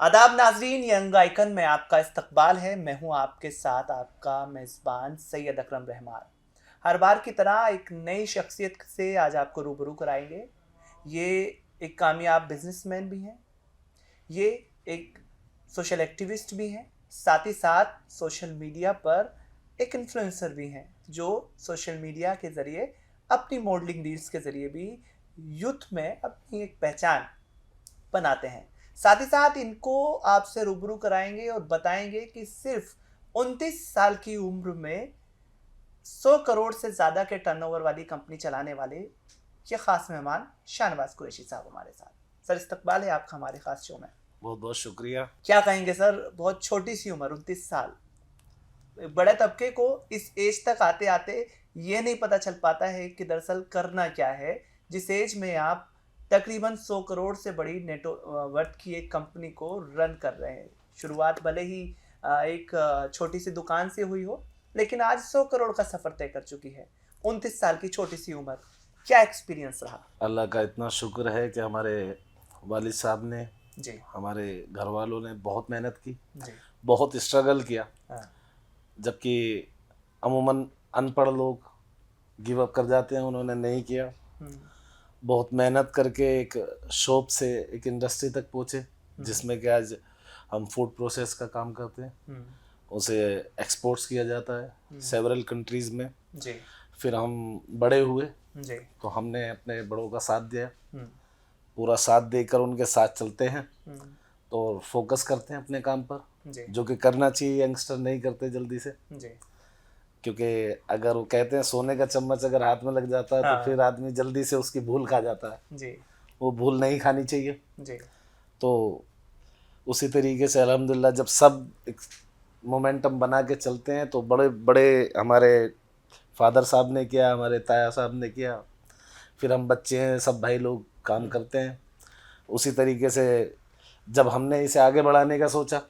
आदाब नाजरीन, young icon में आपका इस्तकबाल है। मैं हूं आपके साथ आपका मेज़बान सैयद अकरम रहमान। हर बार की तरह एक नई शख्सियत से आज आपको रूबरू कराएंगे। ये एक कामयाब बिजनेसमैन भी हैं, ये एक सोशल एक्टिविस्ट भी हैं, साथ ही साथ सोशल मीडिया पर एक इन्फ्लुएंसर भी हैं जो सोशल मीडिया के ज़रिए अपनी मॉडलिंग रील्स के ज़रिए भी यूथ में अपनी एक पहचान बनाते हैं। साथ ही साथ इनको आपसे रूबरू कराएंगे और बताएंगे कि सिर्फ 29 साल की उम्र में 100 करोड़ से ज़्यादा के टर्नओवर वाली कंपनी चलाने वाले ये खास मेहमान शाहनवाज कुरैशी साहब हमारे साथ। सर, इस्तकबाल है आपका हमारे खास शो में। बहुत बहुत शुक्रिया। क्या कहेंगे सर, बहुत छोटी सी उम्र 29 साल, बड़े तबके को इस एज तक आते आते ये नहीं पता चल पाता है कि दरअसल करना क्या है, जिस एज में आप तकरीबन 100 करोड़ से बड़ी नेटवर्थ की एक कंपनी को रन कर रहे हैं। शुरुआत भले ही एक छोटी सी दुकान से हुई हो, लेकिन आज 100 करोड़ का सफ़र तय कर चुकी है। 29 साल की छोटी सी उम्र, क्या एक्सपीरियंस रहा? अल्लाह का इतना शुक्र है कि हमारे वालिद साहब ने, जी हमारे घर वालों ने बहुत मेहनत की, जी। बहुत स्ट्रगल किया। हाँ। जबकि अमूमन अनपढ़ लोग गिव अप कर जाते हैं, उन्होंने नहीं किया। बहुत मेहनत करके एक शॉप से एक इंडस्ट्री तक पहुँचे, जिसमें कि आज हम फूड प्रोसेस का काम करते हैं। उसे एक्सपोर्ट्स किया जाता है सेवरल कंट्रीज़ में। जी फिर हम बड़े हुए जी। तो हमने अपने बड़ों का साथ दिया, पूरा साथ देकर उनके साथ चलते हैं तो फोकस करते हैं अपने काम पर, जो कि करना चाहिए। यंगस्टर नहीं करते जल्दी से, क्योंकि अगर वो कहते हैं सोने का चम्मच अगर हाथ में लग जाता है तो फिर आदमी जल्दी से उसकी भूल खा जाता है। वो भूल नहीं खानी चाहिए। तो उसी तरीके से अल्हम्दुलिल्लाह जब सब एक मोमेंटम बना के चलते हैं तो बड़े बड़े हमारे फादर साहब ने किया, हमारे ताया साहब ने किया, फिर हम बच्चे हैं, सब भाई लोग काम करते हैं। उसी तरीके से जब हमने इसे आगे बढ़ाने का सोचा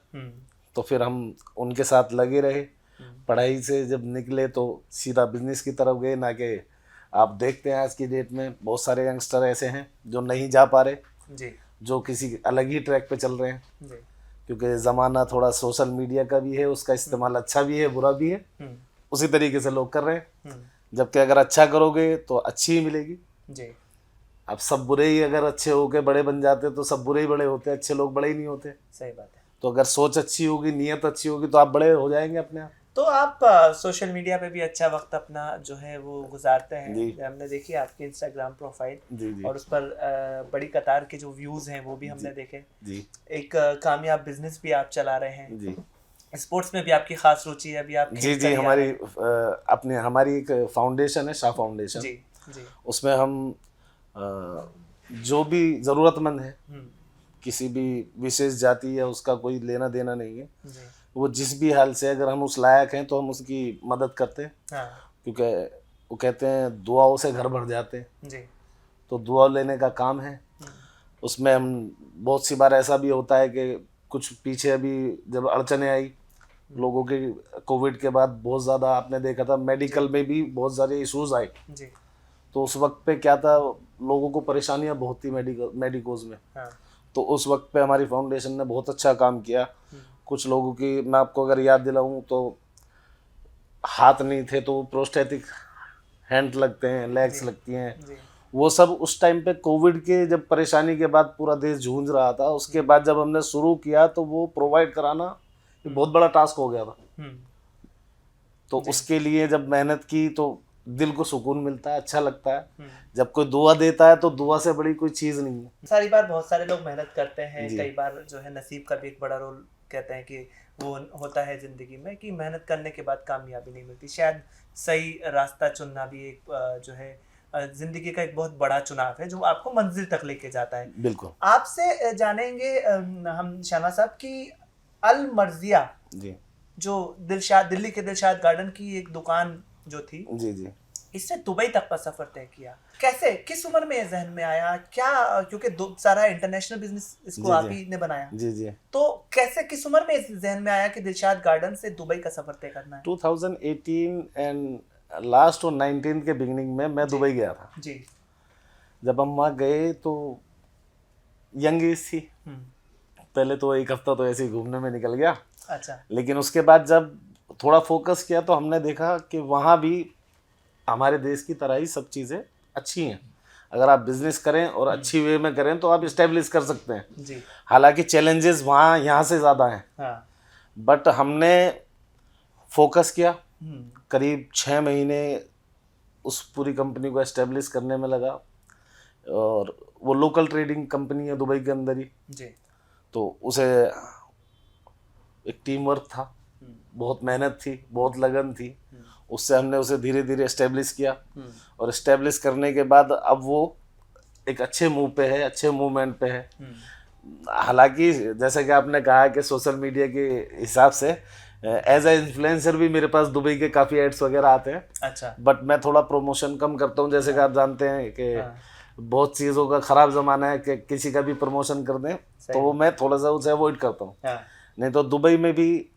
तो फिर हम उनके साथ लगे रहे। पढ़ाई से जब निकले तो सीधा बिजनेस की तरफ गए, ना कि आप देखते हैं आज की डेट में बहुत सारे यंगस्टर ऐसे हैं जो नहीं जा पा रहे, जो किसी अलग ही ट्रैक पे चल रहे हैं। क्योंकि ज़माना थोड़ा सोशल मीडिया का भी है, उसका इस्तेमाल अच्छा भी है बुरा भी है, उसी तरीके से लोग कर रहे हैं। जबकि अगर अच्छा करोगे तो अच्छी ही मिलेगी। अब सब बुरे ही अगर अच्छे होके बड़े बन जाते तो सब बुरे ही बड़े होते, अच्छे लोग बड़े ही नहीं होते। सही बात है। तो अगर सोच अच्छी होगी, नीयत अच्छी होगी तो आप बड़े हो जाएंगे अपने आप। तो आप सोशल मीडिया पे भी अच्छा वक्त अपना जो है वो गुजारते हैं। हमने देखी आपकी इंस्टाग्राम प्रोफाइल, और उस पर बड़ी कतार के जो व्यूज़ हैं वो भी हमने देखे। एक कामयाब बिजनेस भी आप चला रहे हैं। स्पोर्ट्स में भी आपकी खास रुचि है, अभी आप जी हमारी अपने हमारी एक फाउंडेशन है, शाह फाउंडेशन। उसमें हम जो भी ज़रूरतमंद है, किसी भी विशेष जाति या उसका कोई लेना देना नहीं है, वो जिस भी हाल से अगर हम उस लायक हैं तो हम उसकी मदद करते हैं। क्योंकि वो कहते हैं दुआओं से घर भर जाते हैं, तो दुआ लेने का काम है। उसमें हम बहुत सी बार ऐसा भी होता है कि कुछ पीछे अभी जब अड़चने आई लोगों के कोविड के बाद, बहुत ज़्यादा आपने देखा था मेडिकल में भी बहुत सारे इश्यूज आए। तो उस वक्त पे क्या था, लोगों को परेशानियां बहुत थी मेडिकोज में। तो उस वक्त पे हमारी फाउंडेशन ने बहुत अच्छा काम किया। कुछ लोगों की मैं आपको अगर याद दिलाऊं तो हाथ नहीं थे तो प्रोस्थेटिक हैंड लगते हैं, लेग्स लगती हैं। वो सब उस टाइम पे कोविड के जब परेशानी के बाद पूरा देश जूझ रहा था, उसके बाद जब हमने शुरू किया तो वो प्रोवाइड कराना बहुत बड़ा टास्क हो गया था। तो उसके लिए जब मेहनत की तो दिल को सुकून मिलता है, अच्छा लगता है। जब कोई दुआ देता है तो दुआ से बड़ी कोई चीज़ नहीं है। सारी बार बहुत सारे लोग मेहनत करते हैं, कई बार जो है नसीब का भी एक बड़ा रोल कहते हैं कि वो होता है ज़िंदगी में, कि मेहनत करने के बाद कामयाबी नहीं मिलती। शायद सही रास्ता चुनना भी एक जो है ज़िंदगी का एक बहुत बड़ा चुनाव है जो आपको मंजिल तक लेके जाता है। बिल्कुल। आपसे जानेंगे हम शाहनवाज साहब की अल मर्जिया जो दिल्ली के दिलशाद गार्डन की एक दुकान जो थी, इससे दुबई तक का सफर तय किया। कैसे, किस उम्र में जहन में आया क्या? क्योंकि सारा इंटरनेशनल बिजनेस इसको आप ही ने बनाया। तो कैसे, किस उम्र में जहन में आया कि दिलशाद गार्डन से दुबई का सफर तय करना है? 2018 एंड लास्ट और 19 के बिगिनिंग में मैं दुबई गया था। जब हम वहाँ गए तो यंग एज थी, पहले तो एक हफ्ता तो ऐसे ही घूमने में निकल गया। अच्छा। लेकिन उसके बाद जब थोड़ा फोकस किया तो हमने देखा कि वहाँ भी हमारे देश की तरह ही सब चीज़ें अच्छी हैं। अगर आप बिजनेस करें और अच्छी वे में करें तो आप इस्टेब्लिश कर सकते हैं जी। हालांकि चैलेंजेस वहाँ यहाँ से ज़्यादा हैं। हाँ। बट हमने फोकस किया, करीब 6 महीने उस पूरी कंपनी को एस्टेब्लिश करने में लगा। और वो लोकल ट्रेडिंग कंपनी है दुबई के अंदर ही जी। तो उसे एक टीम वर्क था, बहुत मेहनत थी, बहुत लगन थी। उससे हमने उसे धीरे धीरे एस्टेब्लिश किया और एस्टेब्लिश करने के बाद अब वो एक अच्छे मूव पे है, अच्छे मूवमेंट पे है। हालांकि जैसे कि आपने कहा कि सोशल मीडिया के हिसाब से एज ए इन्फ्लुएंसर भी मेरे पास दुबई के काफ़ी एड्स वगैरह आते हैं। अच्छा। बट मैं थोड़ा प्रमोशन कम करता हूँ, जैसे कि आप जानते हैं कि बहुत चीज़ों का ख़राब ज़माना है कि किसी का भी प्रमोशन कर दें, तो वो मैं थोड़ा सा उसे अवॉइड करता हूँ। नहीं तो दुबई में भी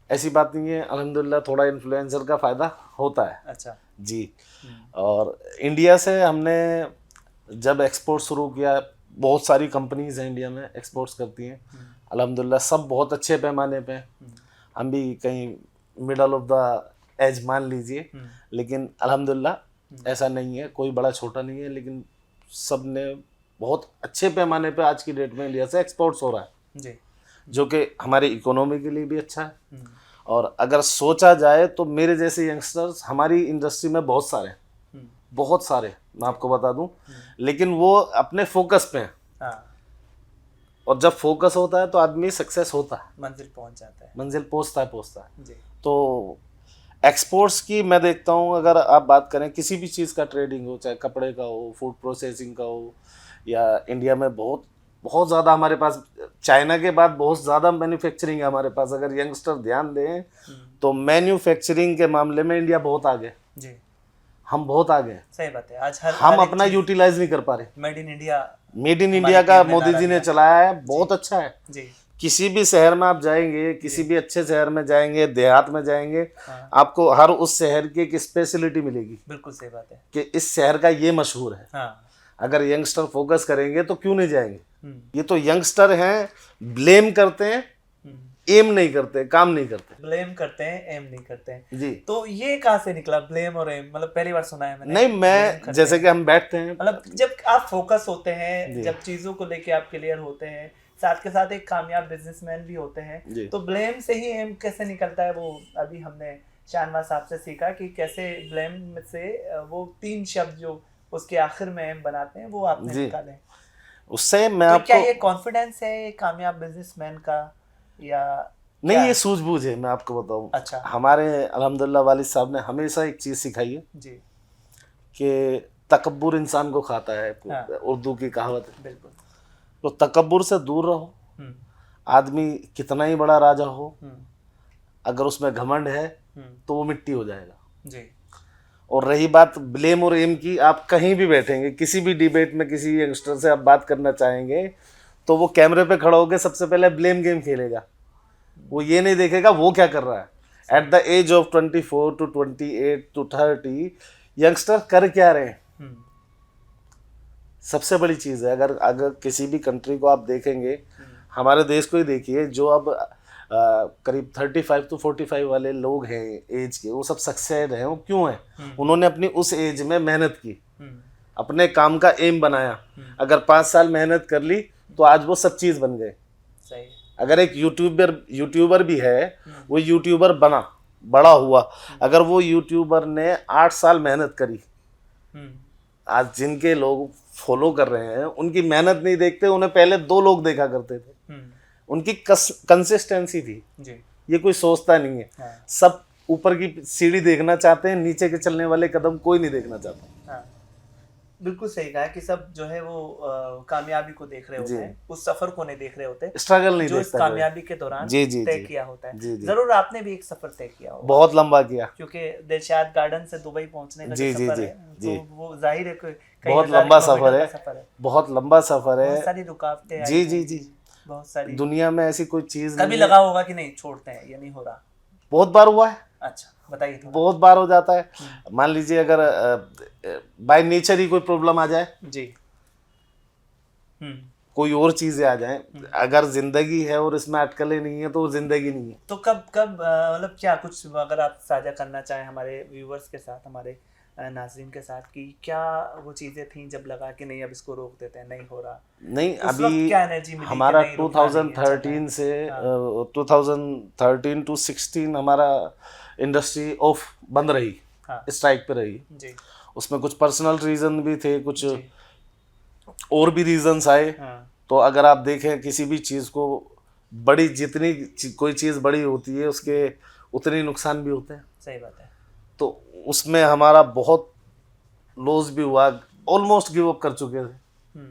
ऐसी बात नहीं है, अल्हम्दुलिल्लाह थोड़ा इन्फ्लुएंसर का फ़ायदा होता है। अच्छा जी। और इंडिया से हमने जब एक्सपोर्ट शुरू किया, बहुत सारी कंपनीज हैं इंडिया में एक्सपोर्ट्स करती हैं, अल्हम्दुलिल्लाह सब बहुत अच्छे पैमाने पे। हम भी कहीं मिडल ऑफ द एज मान लीजिए, लेकिन अल्हम्दुलिल्लाह ऐसा नहीं है, कोई बड़ा छोटा नहीं है, लेकिन सब ने बहुत अच्छे पैमाने पे आज की डेट में इंडिया से एक्सपोर्ट्स हो रहा है जी, जो कि हमारी इकोनॉमी के लिए भी अच्छा है। और अगर सोचा जाए तो मेरे जैसे यंगस्टर्स हमारी इंडस्ट्री में बहुत सारे मैं आपको बता दूं, लेकिन वो अपने फोकस पे हैं। हाँ। और जब फोकस होता है तो आदमी सक्सेस होता है, मंजिल पहुंच जाता है, मंजिल पहुंचता है जी। तो एक्सपोर्ट्स की मैं देखता हूँ, अगर आप बात करें किसी भी चीज़ का ट्रेडिंग हो, चाहे कपड़े का हो, फूड प्रोसेसिंग का हो, या इंडिया में बहुत ज़्यादा हमारे पास, चाइना के बाद बहुत ज़्यादा मैन्युफैक्चरिंग है हमारे पास। अगर यंगस्टर ध्यान दें तो मैन्युफैक्चरिंग के मामले में इंडिया बहुत आगे, जी, हम बहुत आगे हैं। सही बात है। आज हम अपना यूटिलाइज नहीं कर पा रहे। मेड इन इंडिया का मोदी जी ने चलाया है, बहुत अच्छा है जी। किसी भी शहर में आप जाएंगे, किसी भी अच्छे शहर में जाएंगे, देहात में जाएंगे, आपको हर उस शहर की एक स्पेशलिटी मिलेगी। बिल्कुल सही बात है कि इस शहर का ये मशहूर है। हाँ। अगर यंगस्टर फोकस करेंगे तो क्यों नहीं जाएंगे। ये तो यंगस्टर हैं, ब्लेम करते हैं, एम नहीं करते, काम नहीं करते। ब्लेम करते हैं, एम नहीं करते हैं जी। तो ये कहाँ से निकला ब्लेम और एम? मतलब पहली बार सुना है मैंने। नहीं, मैं जैसे कि हम बैठते हैं, मतलब जब आप फोकस होते हैं, जब चीजों को लेके आप क्लियर होते हैं, साथ के साथ एक कामयाब बिजनेसमैन भी होते हैं, तो ब्लेम से ही एम कैसे निकलता है? वो अभी हमने शानवाज साहब से सीखा कि कैसे ब्लेम से वो 3 शब्द जो उसके आखिर में एम बनाते हैं वो आपने निकाले। उससे मैं तो आपको, क्या ये कॉन्फिडेंस है कामयाब बिजनेसमैन का या नहीं, ये सूझबूझ है। मैं आपको बताऊं, अच्छा। हमारे अल्हम्दुलिल्लाह वालिद साहब ने हमेशा एक चीज़ सिखाई है जी, कि तकब्बुर इंसान को खाता है। उर्दू की कहावत है। बिल्कुल। तो तकब्बुर से दूर रहो। आदमी कितना ही बड़ा राजा हो, अगर उसमें घमंड है तो वो मिट्टी हो जाएगा। जी। और रही बात ब्लेम और एम की, आप कहीं भी बैठेंगे, किसी भी डिबेट में किसी यंगस्टर से आप बात करना चाहेंगे तो वो कैमरे पे खड़ा होकर सबसे पहले ब्लेम गेम खेलेगा। वो ये नहीं देखेगा वो क्या कर रहा है। At the age of 24 to 28 to 30 youngster कर क्या रहे हैं, सबसे बड़ी चीज़ है। अगर किसी भी कंट्री को आप देखेंगे, हमारे देश को ही देखिए, जो अब करीब 35 to 45 वाले लोग हैं एज के, वो सब सक्सेस हैं। वो क्यों हैं? उन्होंने अपनी उस एज में मेहनत की, अपने काम का एम बनाया। अगर 5 साल मेहनत कर ली तो आज वो सब चीज़ बन गए। सही। अगर एक यूट्यूबर भी है, वो यूट्यूबर बड़ा हुआ, अगर वो यूट्यूबर ने 8 साल मेहनत करी, आज जिनके लोग फॉलो कर रहे हैं उनकी मेहनत नहीं देखते, उन्हें पहले 2 लोग देखा करते थे। उनकी कंसिस्टेंसी थी जी। ये कोई सोचता नहीं है। हाँ। सब ऊपर की सीढ़ी देखना चाहते हैं, नीचे के चलने वाले कदम कोई नहीं देखना चाहता। हाँ। बिल्कुल सही कहा कि सब जो है वो कामयाबी को देख रहे होते हैं, उस सफर को नहीं देख रहे होते, स्ट्रगल नहीं जो इस कामयाबी के दौरान तय किया होता है। जरूर आपने भी एक सफर तय किया होगा, बहुत लंबा किया, क्योंकि दिलशाद गार्डन से दुबई पहुंचने का सफर है, तो वो जाहिर है बहुत लंबा सफर है, बहुत लंबा सफर है, बहुत सारी रुकावटें। जी जी जी, बहुत सारी। दुनिया में ऐसी कोई चीज कभी लगा होगा कि नहीं छोड़ते हैं, ये नहीं हो रहा? बहुत बार हुआ है। अच्छा, बताइए। बहुत बार हो जाता है। मान लीजिए अगर बाय नेचर ही कोई प्रॉब्लम आ जाए जी, कोई और चीजें आ जाएं। अगर जिंदगी है और इसमें अटकलें नहीं है तो वो जिंदगी नहीं है। तो कब कब मतलब क्या कुछ अगर आप साझा करना चाहें हमारे व्यूवर्स के साथ, हमारे नाज़रीन के साथ, कि क्या वो चीज़ें थी जब लगा कि नहीं अब इसको रोक देते हैं, नहीं हो रहा? नहीं, उस वक्त अभी क्या एनर्जी मिली हमारा कि नहीं रुकना नहीं है, चलना 2013 है? से हाँ 2013 टू 16 हमारा इंडस्ट्री ऑफ बंद रही, हाँ स्ट्राइक पे रही। जी उसमें कुछ पर्सनल रीजन भी थे, कुछ जी और भी रीजंस आए। हाँ तो अगर आप देखें किसी भी चीज़ को, बड़ी जितनी कोई चीज़ बड़ी होती है उसके उतने नुकसान भी होते हैं। सही बात है। तो उसमें हमारा बहुत लॉस भी हुआ, ऑलमोस्ट गिव अप कर चुके थे,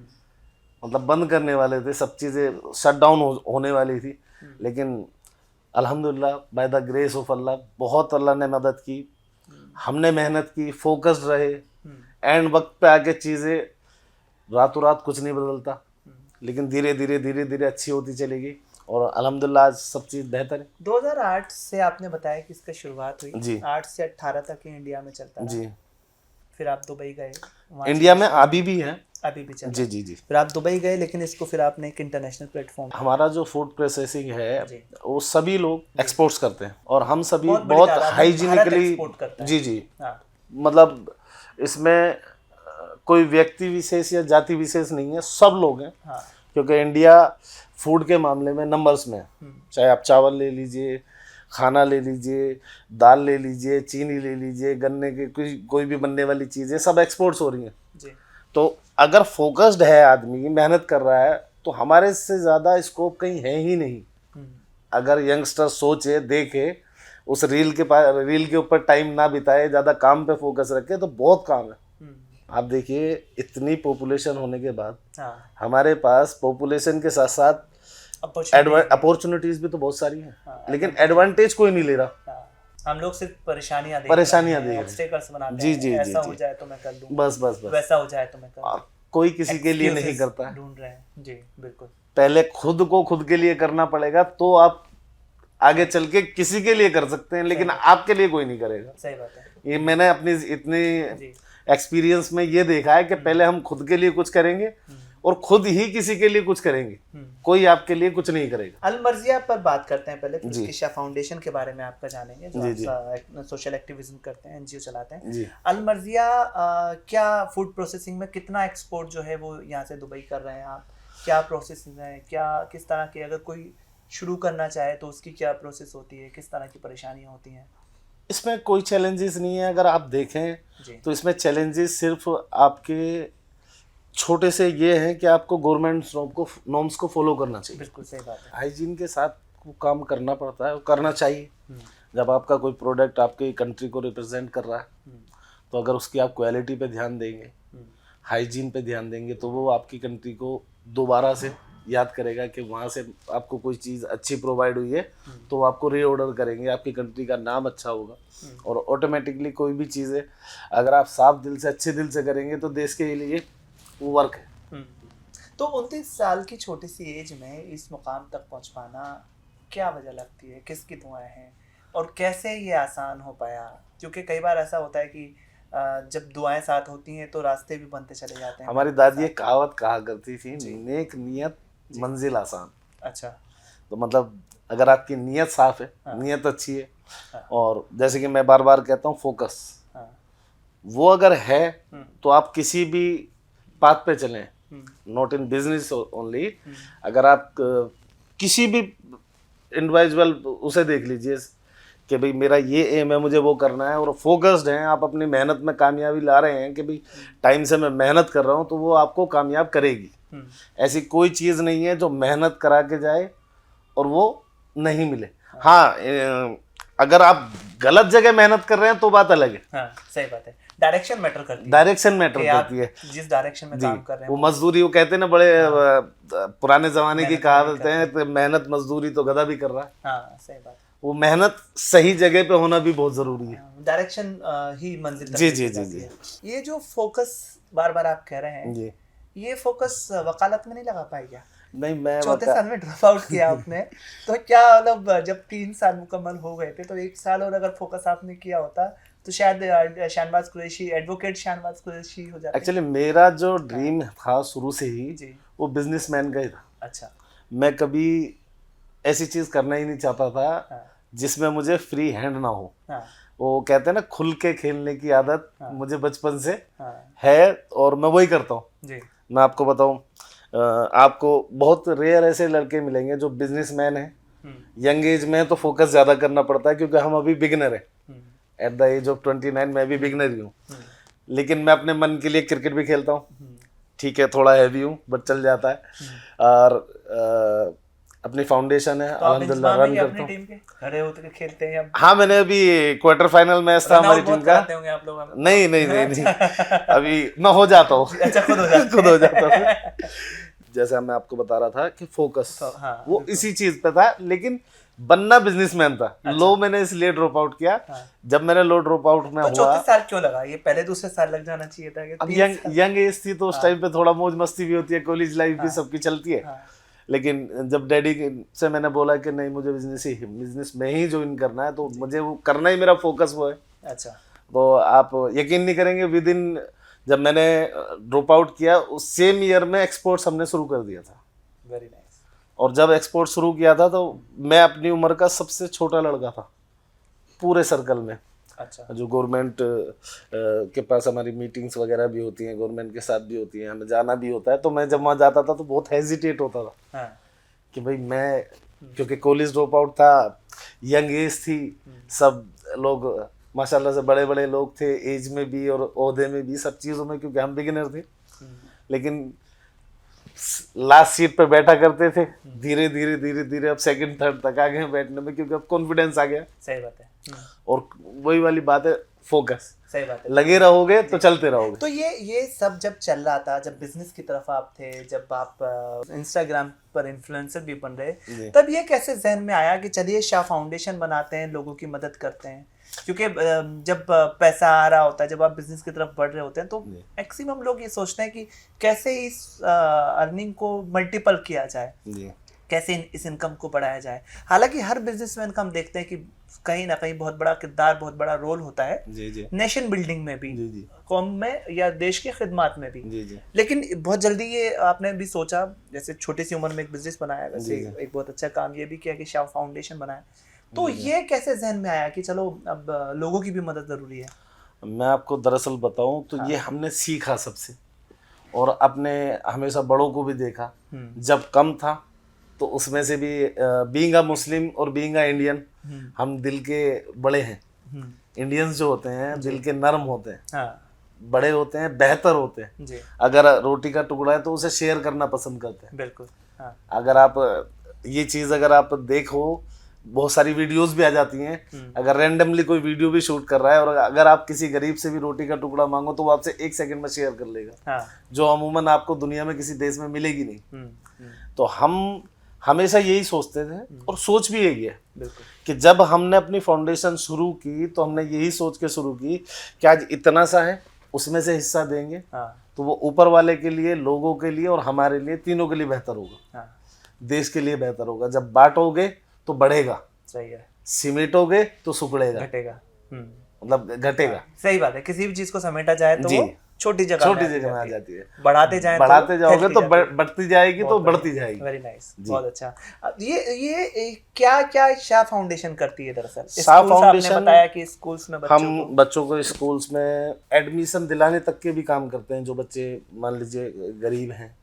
मतलब बंद करने वाले थे, सब चीज़ें शट डाउन होने वाली थी। लेकिन अल्हम्दुलिल्लाह बाय द ग्रेस ऑफ अल्लाह बहुत अल्लाह ने मदद की, हमने मेहनत की, फोकस्ड रहे। एंड वक्त पे आके चीज़ें रातों रात कुछ नहीं बदलता, लेकिन धीरे धीरे धीरे धीरे अच्छी होती चली गई और अल्हम्दुलिल्लाह आज सब चीज़ बेहतर है। 2008 से आपने बताया कि इसका शुरुआत हुई जी 8 से 18 तक ही इंडिया में चलता रहा। जी, फिर आप दुबई गए, वहाँ इंडिया में अभी भी है। अभी भी चल रहा जी है। जी जी। फिर आप दुबई गए, लेकिन इसको फिर आपने एक इंटरनेशनल प्लेटफॉर्म, हमारा जो फूड प्रोसेसिंग है जी वो सभी लोग एक्सपोर्ट्स करते हैं और हम सभी बहुत बड़ी बहुत तादाद में भारत हाइजीनिकली। एक्सपोर्ट करता है। जी जी, हाँ मतलब इसमें कोई व्यक्ति विशेष या जाति विशेष नहीं है, सब लोग हैं। हाँ क्योंकि इंडिया फूड के मामले में नंबर्स में है। चाहे आप चावल ले लीजिए, खाना ले लीजिए, दाल ले लीजिए, चीनी ले लीजिए, गन्ने की कोई भी बनने वाली चीज़ें सब एक्सपोर्ट्स हो रही हैं। जी तो अगर फोकस्ड है आदमी, मेहनत कर रहा है, तो हमारे से ज़्यादा स्कोप कहीं है ही नहीं। अगर यंगस्टर सोचे, देखे, उस रील के ऊपर टाइम ना बिताए, ज़्यादा काम पे फोकस रखे, तो बहुत काम है। आप देखिए इतनी पॉपुलेशन होने के बाद हाँ हमारे पास पॉपुलेशन के साथ साथ अपॉर्चुनिटीज भी तो बहुत सारी हैं। हाँ, लेकिन एडवांटेज कोई नहीं ले रहा। हाँ, हम लोग सिर्फ परेशानियां देख परेशानियां रहे हैं, देख रहे हैं। ऑब्स्टेकल्स बनाते जी हैं, जी जी ऐसा जी, हो जाए तो मैं कर लूं, बस बस बस। वैसा हो जाए तो मैं कर लूं, कोई किसी के लिए नहीं Excuses करता है। ढूंढ रहे हैं। जी बिल्कुल। पहले खुद को खुद के लिए करना पड़ेगा, तो आप आगे चल के किसी के लिए कर सकते हैं, लेकिन आपके लिए कोई नहीं करेगा। सही बात है। ये मैंने अपनी इतनी जी एक्सपीरियंस में ये देखा है कि पहले हम खुद के लिए कुछ करेंगे और खुद ही किसी के लिए कुछ करेंगे, कोई आपके लिए कुछ नहीं करेगा। अलमर्जिया पर बात करते हैं पहले, फिर जी। किशा फाउंडेशन के बारे में आपका जानेंगे, जो जी, आप सोशल एक्टिविज्म करते हैं, एनजीओ चलाते हैं। जी। अलमर्जिया क्या फूड प्रोसेसिंग में कितना एक्सपोर्ट जो है वो यहाँ से दुबई कर रहे हैं आप? क्या प्रोसेसिंग है, क्या किस तरह के, अगर कोई शुरू करना चाहे तो उसकी क्या प्रोसेस होती है, किस तरह की परेशानियाँ होती हैं? इसमें कोई चैलेंजेस नहीं है। अगर आप देखें जी तो इसमें चैलेंजेस सिर्फ आपके छोटे से ये हैं कि आपको गवर्नमेंट नॉर्म्स को फॉलो करना चाहिए। बिल्कुल सही बात है। हाइजीन के साथ वो काम करना पड़ता है, वो करना चाहिए। जब आपका कोई प्रोडक्ट आपकी कंट्री को रिप्रेजेंट कर रहा है, तो अगर उसकी आप क्वालिटी पे ध्यान देंगे, हाइजीन पे ध्यान देंगे, तो वो आपकी कंट्री को दोबारा से याद करेगा कि वहाँ से आपको कोई चीज़ अच्छी प्रोवाइड हुई है, तो वो आपको रीऑर्डर करेंगे, आपकी कंट्री का नाम अच्छा होगा। और ऑटोमेटिकली कोई भी चीज़ें अगर आप साफ दिल से, अच्छे दिल से करेंगे, तो देश के लिए वो वर्क है। तो 29 साल की छोटी सी एज में इस मुकाम तक पहुंच पाना क्या वजह लगती है, किसकी दुआएं हैं, और कैसे ये आसान हो पाया? क्योंकि कई बार ऐसा होता है कि जब दुआएं साथ होती हैं तो रास्ते भी बनते चले जाते हैं। हमारी दादी एक कहावत कहा करती थी, नेक नियत मंजिल आसान। अच्छा। तो मतलब अगर आपकी नियत साफ है, नियत अच्छी है, और जैसे कि मैं बार बार कहता हूँ फोकस, वो अगर है तो आप किसी भी पाथ पे चलें, नॉट इन बिजनेस ओनली। अगर आप किसी भी इंडिविजुअल उसे देख लीजिए कि भाई मेरा ये एम है, मुझे वो करना है, और फोकस्ड हैं, आप अपनी मेहनत में कामयाबी ला रहे हैं कि भाई टाइम से मैं मेहनत कर रहा हूँ, तो वो आपको कामयाब करेगी। ऐसी कोई चीज़ नहीं है जो मेहनत करा के जाए और वो नहीं मिले। हाँ, अगर आप गलत जगह मेहनत कर रहे हैं तो बात अलग है। हाँ, सही बात है। डायरेक्शन मैटर करती है। डायरेक्शन मैटर करती है, जिस डायरेक्शन में काम कर रहे हैं। वो मजदूरी, वो कहते हैं ना, बड़े पुराने जमाने की कहावत है, तो मेहनत मजदूरी तो गधा भी कर रहा है। हाँ, सही बात। वो मेहनत सही जगह पे होना भी बहुत जरूरी है। डायरेक्शन ही मंजिल तक जी जी जी जी। ये जो फोकस बार बार आप कह रहे हैं जी, ये फोकस वकालत में नहीं लगा पाई क्या? नहीं, मैं चौथे साल में ड्रॉप आउट किया आपने, तो क्या मतलब जब 3 साल मुकम्मल हो गए थे, तो 1 साल और अगर फोकस आपने किया होता तो शायद शाहनवाज कुरैशी, एडवोकेट शाहनवाज कुरैशी हो जाते। एक्चुअली मेरा जो ड्रीम था शुरू से ही वो बिजनेसमैन का ही था। अच्छा। मैं कभी ऐसी चीज करना ही नहीं चाहता था जिसमें मुझे फ्री हैंड ना हो। वो कहते हैं ना खुल के खेलने की आदत मुझे बचपन से है और मैं वही करता हूँ। मैं आपको बताऊं, आपको बहुत रेयर ऐसे लड़के मिलेंगे जो बिजनेसमैन हैं। यंग एज में तो फोकस ज्यादा करना पड़ता है क्योंकि हम अभी बिगिनर हैं। एट द एज ऑफ 29 मैं भी बिगिनर ही हूँ, लेकिन मैं अपने मन के लिए क्रिकेट भी खेलता हूँ। ठीक है, थोड़ा हैवी हूँ बट चल जाता है। और अपनी फाउंडेशन है, अल्हम्दुलिल्लाह रन करता हूँ। खड़े होकर खेलते हैं? हाँ, मैंने अभी क्वार्टर फाइनल मैच था हमारी टीम का। आप लोग? नहीं नहीं नहीं नहीं, अभी मैं हो जाता हूँ। अच्छा, खुद हो जाता हूँ। जैसा मैं आपको बता रहा था कि फोकस वो इसी चीज पे था, लेकिन बनना बिजनेसमैन था। लो मैंने इसलिए ड्रॉप आउट किया। जब मैंने लो ड्रॉप आउट में हुआ, 34 साल क्यों लगा? ये पहले दूसरे साल लग जाना चाहिए था। अब यंग एज थी तो उस टाइम पे थोड़ा मौज मस्ती भी होती है, कॉलेज लाइफ भी सबकी चलती है। लेकिन जब डैडी से मैंने बोला कि नहीं मुझे बिजनेस में ही ज्वाइन करना है, तो मुझे वो करना ही मेरा फोकस वो है। अच्छा। तो आप यकीन नहीं करेंगे, विद इन जब मैंने ड्रॉप आउट किया उस सेम ईयर में एक्सपोर्ट्स हमने शुरू कर दिया था। Very nice. और जब एक्सपोर्ट शुरू किया था तो मैं अपनी उम्र का सबसे छोटा लड़का था पूरे सर्कल में। अच्छा। जो गवर्नमेंट के पास हमारी मीटिंग्स वगैरह भी होती हैं, गवर्नमेंट के साथ भी होती हैं, हमें जाना भी होता है, तो मैं जब वहाँ जाता था तो बहुत हेजिटेट होता था। कि भाई मैं, क्योंकि कॉलेज ड्रॉप आउट था, यंग एज थी, सब लोग माशाल्लाह से बड़े बड़े लोग थे एज में भी और ओहदे में भी, सब चीज़ों में, क्योंकि हम बिगिनर थे। लेकिन लास्ट सीट पे बैठा करते थे, धीरे धीरे धीरे धीरे अब सेकंड थर्ड तक आ गए बैठने में, क्योंकि अब कॉन्फिडेंस आ गया। सही बात है। और वही वाली बात है, फोकस। सही बात है। लगे रहोगे तो चलते रहोगे। तो ये सब जब चल रहा था, जब बिजनेस की तरफ आप थे, जब आप इंस्टाग्राम पर इन्फ्लुएंसर भी बन रहे, तब ये कैसे जहन में आया कि चलिए शाह फाउंडेशन बनाते हैं, लोगों की मदद करते हैं? क्योंकि जब पैसा आ रहा होता है, जब आप बिजनेस की तरफ बढ़ रहे होते हैं, तो मैक्सिमम लोग ये सोचते हैं कि कैसे इस अर्निंग को मल्टीपल किया जाए, कैसे इस इनकम को बढ़ाया जाए। हालांकि हर बिजनेसमैन का हम देखते हैं कि कहीं ना कहीं बहुत बड़ा किरदार, बहुत बड़ा रोल होता है नेशन बिल्डिंग में भी, कौम में या देश की खिदमत में भी। लेकिन बहुत जल्दी ये आपने भी सोचा, जैसे छोटी सी उम्र में एक बिजनेस बनाया, वैसे एक बहुत अच्छा काम ये भी किया कि शाह फाउंडेशन बनाया। तो ये कैसे जहन में आया कि चलो अब लोगों की भी मदद जरूरी है? मैं आपको दरअसल बताऊं तो ये हमने सीखा सबसे, और अपने हमेशा बड़ों को भी देखा। जब कम था तो उसमें से भी बीइंग अ मुस्लिम और बीइंग अ इंडियन, हम दिल के बड़े हैं। इंडियंस जो होते हैं दिल के नरम होते हैं, बड़े होते हैं, बेहतर होते हैं। अगर रोटी का टुकड़ा है तो उसे शेयर करना पसंद करते हैं। बिल्कुल। अगर आप ये चीज़ अगर आप देखो, बहुत सारी वीडियोस भी आ जाती हैं, अगर रैंडमली कोई वीडियो भी शूट कर रहा है और अगर आप किसी गरीब से भी रोटी का टुकड़ा मांगो तो वो आपसे 1 सेकंड में शेयर कर लेगा। जो अमूमन आपको दुनिया में किसी देश में मिलेगी नहीं। तो हम हमेशा यही सोचते थे और सोच भी यही है कि जब हमने अपनी फाउंडेशन शुरू की तो हमने यही सोच के शुरू की कि आज इतना सा है, उसमें से हिस्सा देंगे तो वो ऊपर वाले के लिए, लोगों के लिए और हमारे लिए, तीनों के लिए बेहतर होगा, देश के लिए बेहतर होगा। जब बांटोगे तो बढ़ेगा। सही है। सिमेटोगे तो सुकड़ेगा, घटेगा, मतलब घटेगा। सही बात है। किसी भी चीज को समेटा जाए तो वो छोटी जगह में आ जाती है। बढ़ाते जाओगे तो बढ़ती जाएगी, तो बढ़ती जाएगी। वेरी नाइस, बहुत अच्छा। ये क्या क्या शाह फाउंडेशन करती है? दरअसल शाह फाउंडेशन बताया कि स्कूल्स में हम बच्चों को स्कूल्स में एडमिशन दिलाने तक के भी काम करते हैं। जो बच्चे मान लीजिए गरीब हैं,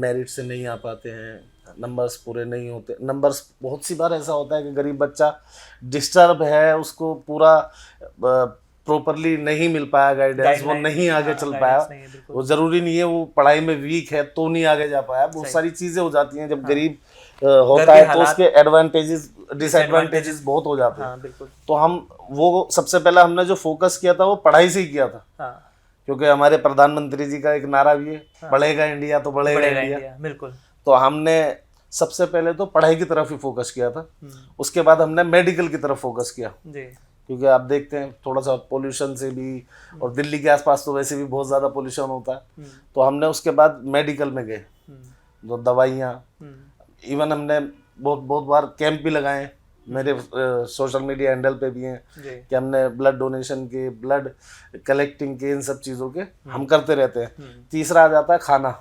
मेरिट से नहीं आ पाते हैं, नंबर्स पूरे नहीं होते, नंबर्स बहुत सी बार ऐसा होता है कि गरीब बच्चा डिस्टर्ब है, उसको पूरा प्रॉपरली नहीं मिल पाया गाइडेंस, वो नहीं आगे चल पाया। वो जरूरी नहीं है वो पढ़ाई में वीक है तो नहीं आगे जा पाया, बहुत सारी चीजें हो जाती हैं। जब गरीब होता है तो उसके एडवांटेजेस डिसएडवांटेजेस बहुत हो जाते हैं। तो हम वो सबसे पहले हमने जो फोकस किया था वो पढ़ाई से ही किया था, क्योंकि हमारे प्रधानमंत्री जी का एक नारा भी है, बढ़ेगा इंडिया तो बढ़ेगा इंडिया। बिल्कुल। तो हमने सबसे पहले तो पढ़ाई की तरफ ही फोकस किया था, उसके बाद हमने मेडिकल की तरफ फोकस किया, क्योंकि आप देखते हैं थोड़ा सा पोल्यूशन से भी, और दिल्ली के आसपास तो वैसे भी बहुत ज़्यादा पोल्यूशन होता है। तो हमने उसके बाद मेडिकल में गए, जो दवाइयाँ, इवन हमने बहुत बार कैंप भी लगाए मेरे सोशल मीडिया हैंडल पे भी हैं कि हमने ब्लड डोनेशन के, ब्लड कलेक्टिंग के, इन सब चीज़ों के हम करते रहते हैं। तीसरा आ जाता है खाना।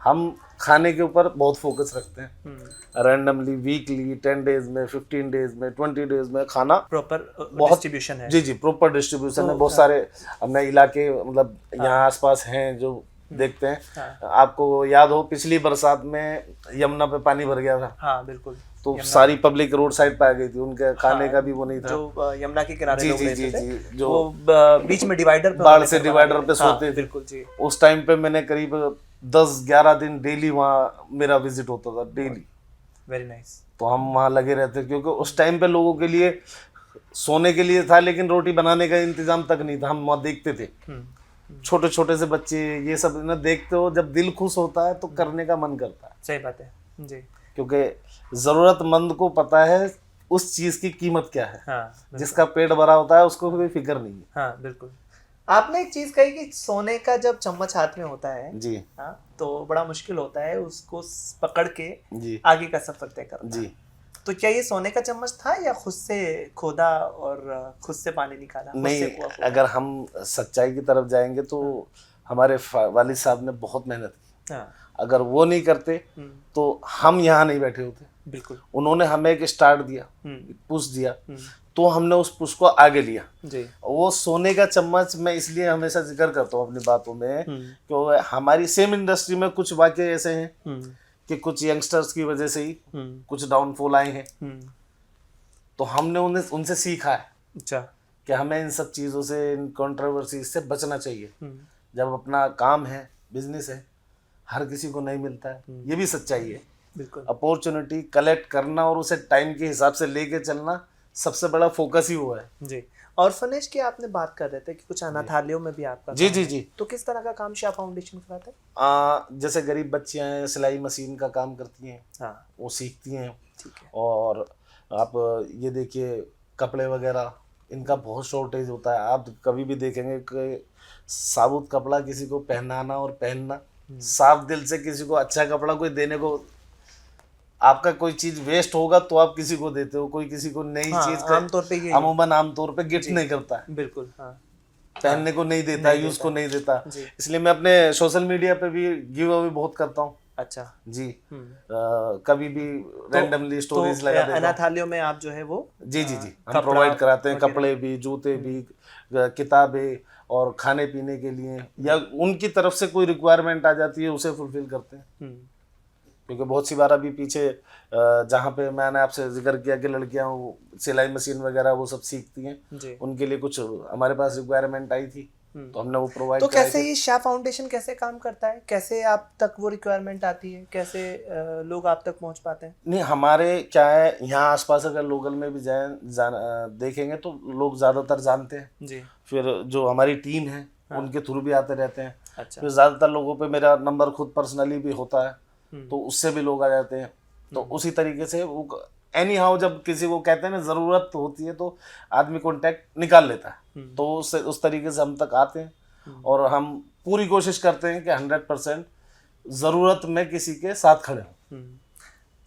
हम खाने के ऊपर बहुत फोकस रखते हैं। रैंडमली वीकली 10 डेज में, 15 डेज में, 20 डेज में खाना प्रॉपर डिस्ट्रीब्यूशन है। जी जी, प्रॉपर डिस्ट्रीब्यूशन है। बहुत सारे अपने इलाके मतलब यहाँ आसपास हैं जो देखते हैं। आपको याद हो पिछली बरसात में यमुना पे पानी भर गया था। हाँ बिल्कुल। तो सारी पब्लिक रोड साइड पे आ गई थी, उनके खाने का भी वो नहीं था। जो यमुना के किनारे जी लोग जी रहते जी थे, जी, जो वो बीच में डिवाइडर पे, बाढ़ से डिवाइडर पे सोते थे। बिल्कुल जी। उस टाइम पे मैंने करीब 10-11 दिन डेली वहाँ मेरा विजिट होता था, डेली। Very nice. तो हम वहाँ लगे रहते, क्योंकि उस टाइम पे लोगों के लिए सोने के लिए था, लेकिन रोटी बनाने का इंतजाम तक नहीं था। हम वहाँ देखते थे, छोटे छोटे से बच्चे, ये सब ना देखते हो, जब दिल खुश होता है तो करने का मन करता है। सही बात है जी। क्योंकि जरूरतमंद को पता है उस चीज की कीमत क्या है। जिसका पेट भरा होता है उसको कोई फिक्र नहीं है। हाँ बिल्कुल। आपने एक चीज कही कि सोने का जब चम्मच हाथ में होता है जी, हाँ, तो बड़ा मुश्किल होता है उसको पकड़ के जी आगे का सफर तय करना। जी। तो क्या ये सोने का चम्मच था या खुद से खोदा और खुद से पानी निकाला? नहीं, अगर हम सच्चाई की तरफ जाएंगे तो हमारे वालिद साहब ने बहुत मेहनत की। अगर वो नहीं करते तो हम यहाँ नहीं बैठे होते। बिल्कुल। उन्होंने हमें एक स्टार्ट दिया, पुश दिया, तो हमने उस पुश को आगे लिया जी। वो सोने का चम्मच मैं इसलिए हमेशा जिक्र करता हूँ अपनी बातों में, क्योंकि हमारी सेम इंडस्ट्री में कुछ वाकये ऐसे हैं कि कुछ यंगस्टर्स की वजह से ही कुछ डाउनफॉल आए हैं। तो हमने उनसे सीखा है अच्छा कि हमें इन सब चीज़ों से, इन कंट्रोवर्सी से बचना चाहिए। जब अपना काम है, बिजनेस है, हर किसी को नहीं मिलता है, ये भी सच्चाई है। बिल्कुल। अपॉर्चुनिटी कलेक्ट करना और उसे टाइम के हिसाब से लेके चलना सबसे बड़ा फोकस ही हुआ है जी। ऑर्फनेज की आपने बात कर रहे थे कि कुछ अनाथालयों में भी आपका जी जी जी। तो किस तरह का काम शाह फाउंडेशन कराता है? जैसे गरीब बच्चियां हैं, सिलाई मशीन का काम करती हैं। हाँ, वो सीखती हैं। ठीक है। और आप ये देखिए, कपड़े वगैरह इनका बहुत शॉर्टेज होता है। आप कभी भी देखेंगे कि साबुत कपड़ा किसी को पहनाना और पहनना, साफ दिल से किसी को अच्छा कपड़ा कोई देने को, आपका कोई चीज वेस्ट होगा तो आप किसी को देते हो, कोई किसी को नई चीज आमतौर पे अमूमन आमतौर पे गिफ्ट नहीं करता है। बिल्कुल। हाँ, पहनने को नहीं देता, यूज को नहीं देता। इसलिए मैं अपने सोशल मीडिया पे भी गिव अवे बहुत करता हूँ। अच्छा जी। कभी भी रैंडमली स्टोरीज लगा देता हूं। अनाथालयों में आप जो है वो जी जी जी हम प्रोवाइड कराते हैं, कपड़े भी, जूते भी, किताबें और खाने पीने के लिए, या उनकी तरफ से कोई रिक्वायरमेंट आ जाती है उसे फुलफिल करते हैं। क्योंकि बहुत सी बार अभी पीछे जहाँ पे मैंने आपसे जिक्र किया कि लड़कियां सिलाई मशीन वगैरह वो सब सीखती हैं, उनके लिए कुछ हमारे पास रिक्वायरमेंट आई थी तो हमने वो प्रोवाइड। तो कैसे ये शाह फाउंडेशन कैसे काम करता है? कैसे आप तक वो रिक्वायरमेंट आती है? कैसे लोग आप तक पहुंच पाते हैं? नहीं, हमारे क्या है, यहाँ आसपास अगर लोकल में भी देखेंगे तो लोग ज़्यादातर जानते हैं जी। फिर जो हमारी टीम है उनके थ्रू भी आते रहते हैं। अच्छा। फिर ज़्यादातर लोगों पे मेरा नंबर खुद पर्सनली भी होता है, तो उससे भी लोग आ जाते हैं। तो उसी तरीके से वो एनी हाउ जब किसी को कहते हैं ना ज़रूरत होती है तो आदमी कॉन्टैक्ट निकाल लेता है, तो उस तरीके से हम तक आते हैं। और हम पूरी कोशिश करते हैं कि 100% ज़रूरत में किसी के साथ खड़े हों।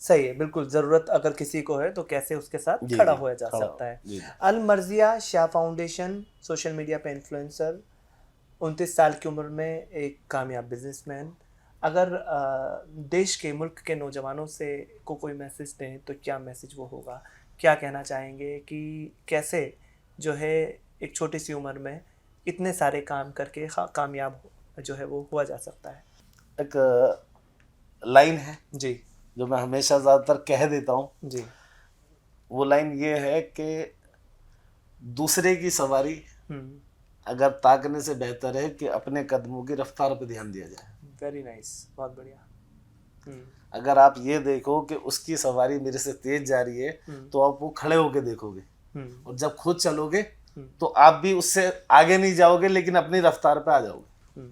सही है, बिल्कुल। ज़रूरत अगर किसी को है तो कैसे उसके साथ खड़ा हुआ जा सकता है। अल मर्जिया शाह फाउंडेशन, सोशल मीडिया पे इन्फ्लुएंसर, 29 साल की उम्र में एक कामयाब बिजनेसमैन। अगर देश के, मुल्क के नौजवानों से को कोई मैसेज दें तो क्या मैसेज वो होगा? क्या कहना चाहेंगे कि कैसे जो है एक छोटी सी उम्र में इतने सारे काम करके कामयाब जो है वो हुआ जा सकता है? एक लाइन है जी जो मैं हमेशा ज़्यादातर कह देता हूँ जी। वो लाइन ये है कि दूसरे की सवारी अगर ताकने से बेहतर है कि अपने कदमों की रफ्तार पर ध्यान दिया जाए। वेरी नाइस, बहुत बढ़िया। अगर आप ये देखो कि उसकी सवारी मेरे से तेज जा रही है तो आप वो खड़े होके देखोगे, और जब खुद चलोगे तो आप भी उससे आगे नहीं जाओगे लेकिन अपनी रफ्तार पे आ जाओगे।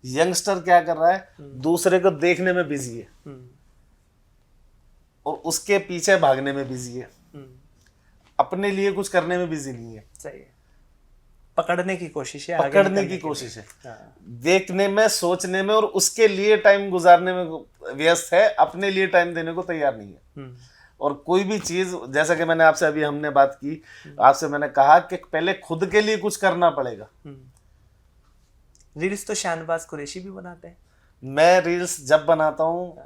यंगस्टर क्या कर रहा है, दूसरे को देखने में बिजी है और उसके पीछे भागने में बिजी है, अपने लिए कुछ करने में बिजी नहीं है। सही है, पकड़ने की कोशिश है, पकड़ने की कोशिश है, देखने में, सोचने में और उसके लिए टाइम गुजारने में व्यस्त है, अपने लिए टाइम देने को तैयार नहीं है। और कोई भी चीज, जैसा कि मैंने आपसे अभी हमने बात की, आपसे मैंने कहा कि पहले खुद के लिए कुछ करना पड़ेगा। रील्स तो शाहनवाज कुरैशी भी बनाते हैं। मैं रील्स जब बनाता हूँ,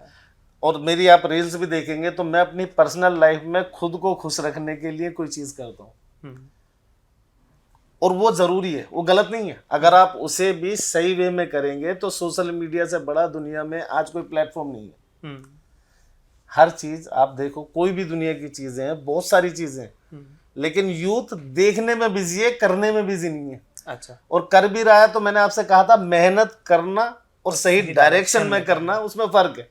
और मेरी आप रील्स भी देखेंगे, तो मैं अपनी पर्सनल लाइफ में खुद को खुश रखने के लिए कोई चीज करता हूँ, और वो जरूरी है, वो गलत नहीं है। अगर आप उसे भी सही वे में करेंगे तो सोशल मीडिया से बड़ा दुनिया में आज कोई प्लेटफॉर्म नहीं है। हर चीज आप देखो, कोई भी दुनिया की चीजें हैं, बहुत सारी चीजें हैं, लेकिन यूथ देखने में बिजी है, करने में बिजी नहीं है। अच्छा। और कर भी रहा है तो मैंने आपसे कहा था, मेहनत करना और सही डायरेक्शन में करना, उसमें फर्क है।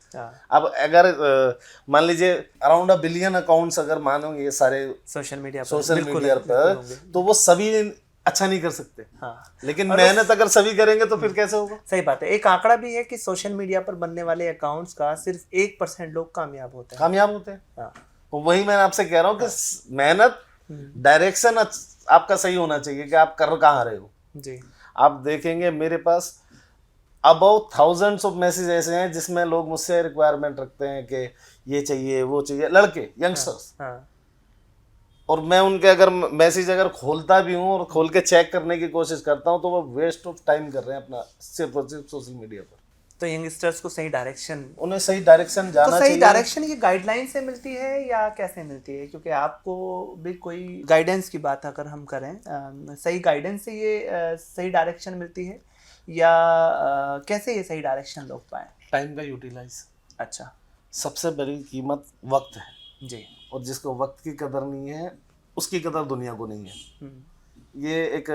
अब अगर मान लीजिए अराउंड 1 बिलियन अकाउंट्स अगर मानोगे ये सारे सोशल मीडिया पर, तो वो सभी अच्छा नहीं कर सकते। हाँ। लेकिन मेहनत अगर सभी करेंगे तो फिर कैसे होगा? सही बात है। एक आंकड़ा भी है कि सोशल मीडिया पर बनने वाले अकाउंट्स का सिर्फ 1% लोग कामयाब होते हैं। हाँ। तो वही मैं आपसे कह रहा हूँ कि मेहनत, डायरेक्शन आपका सही होना चाहिए कि आप कर कहाँ रहे हो जी। आप देखेंगे मेरे पास अबाउट थाउजेंड्स ऑफ मैसेज ऐसे हैं जिसमें लोग मुझसे रिक्वायरमेंट रखते हैं कि ये चाहिए वो चाहिए, लड़के, यंगस्टर्स। हाँ। और मैं उनके अगर मैसेज अगर खोलता भी हूँ और खोल के चेक करने की कोशिश करता हूँ, तो वो वेस्ट ऑफ टाइम कर रहे हैं अपना, सिर्फ और सिर्फ सोशल मीडिया पर। तो यंगस्टर्स को सही डायरेक्शन, उन्हें सही डायरेक्शन जाना चाहिए। तो सही डायरेक्शन ये गाइडलाइन से मिलती है या कैसे मिलती है? क्योंकि आपको भी कोई गाइडेंस की बात अगर हम करें, सही गाइडेंस से ये सही डायरेक्शन मिलती है, या कैसे ये सही डायरेक्शन लोग पाए? टाइम का यूटिलाइज। अच्छा। सबसे बड़ी कीमत वक्त है जी। और जिसको वक्त की कदर नहीं है उसकी कदर दुनिया को नहीं है। ये एक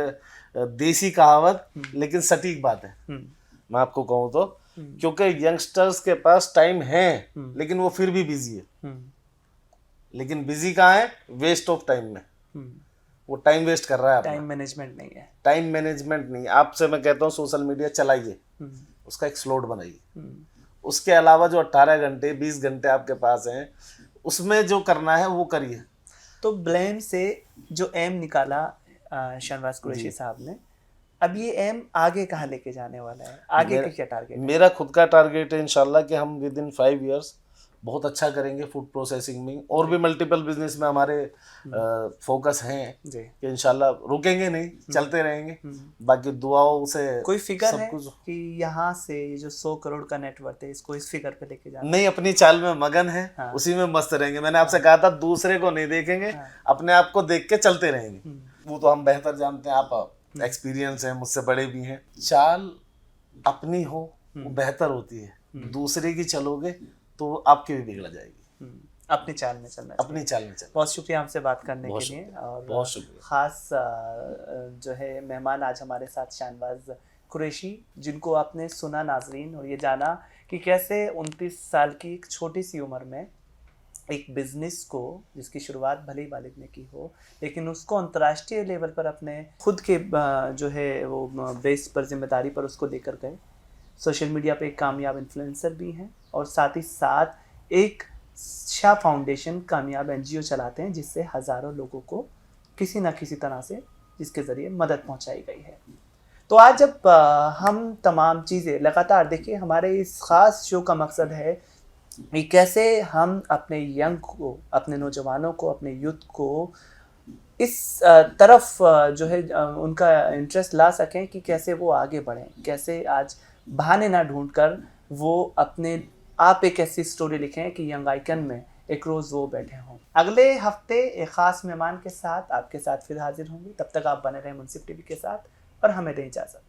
देसी कहावत लेकिन सटीक बात है। मैं आपको कहूँ तो, क्योंकि यंगस्टर्स के पास टाइम है लेकिन वो फिर भी बिजी है। लेकिन बिजी कहाँ है? वेस्ट ऑफ टाइम में। वो टाइम वेस्ट कर रहा है। टाइम मैनेजमेंट नहीं है। टाइम मैनेजमेंट नहीं। आपसे मैं कहता हूँ सोशल मीडिया चलाइए, उसका एक स्लॉट बनाइए। उसके अलावा जो 18 घंटे 20 घंटे आपके पास हैं, उसमें जो करना है वो करिए। तो ब्लेम से जो एम निकाला शाहनवाज कुरैशी साहब ने, अब ये एम आगे कहाँ लेके जाने वाला है? आगे का क्या टारगेट है? मेरा खुद का टारगेट है इंशाल्लाह कि हम विद इन 5 years बहुत अच्छा करेंगे फूड प्रोसेसिंग में, और भी मल्टीपल बिजनेस में हमारे फोकस हैं कि इंशाल्लाह रुकेंगे नहीं, चलते रहेंगे। बाकी दुआओं से कोई फिगर है कि यहाँ से ये जो 100 करोड़ का नेटवर्थ है इसको इस फिगर पे लेके जाना? नहीं, अपनी चाल में मगन है। हाँ। उसी में मस्त रहेंगे। मैंने आपसे कहा था दूसरे को नहीं देखेंगे। हाँ। अपने आप को देख के चलते रहेंगे। वो तो हम बेहतर जानते हैं, आप एक्सपीरियंस है, मुझसे बड़े भी हैं। चाल अपनी हो वो बेहतर होती है। दूसरे की चलोगे तो आपकी भी बिगड़ जाएगी। अपनी चाल में चलना, अपनी चाल में चलना। बहुत शुक्रिया हमसे बात करने के लिए, और बहुत शुक्रिया। खास जो है मेहमान आज हमारे साथ शाहनवाज कुरैशी, जिनको आपने सुना नाजरीन, और ये जाना कि कैसे 29 साल की एक छोटी सी उम्र में एक बिजनेस को, जिसकी शुरुआत भले ही वालिद ने की हो, लेकिन उसको अंतर्राष्ट्रीय लेवल पर अपने खुद के जो है वो बेस पर, जिम्मेदारी पर उसको लेकर गए। सोशल मीडिया पे एक कामयाब इन्फ्लुएंसर भी हैं, और साथ ही साथ एक शाह फाउंडेशन कामयाब NGO चलाते हैं, जिससे हज़ारों लोगों को किसी न किसी तरह से, जिसके ज़रिए मदद पहुंचाई गई है। तो आज जब हम तमाम चीज़ें लगातार देखिए, हमारे इस ख़ास शो का मकसद है कि कैसे हम अपने यंग को, अपने नौजवानों को, अपने यूथ को इस तरफ जो है उनका इंटरेस्ट ला सकें कि कैसे वो आगे बढ़ें, कैसे आज बहाने ना ढूंढकर वो अपने आप एक ऐसी स्टोरी लिखें कि यंग आइकन में एक रोज़ वो बैठे हों। अगले हफ्ते एक ख़ास मेहमान के साथ आपके साथ फिर हाजिर होंगे। तब तक आप बने रहें मुनसिफ TV के साथ, और हमें दें इजाज़त।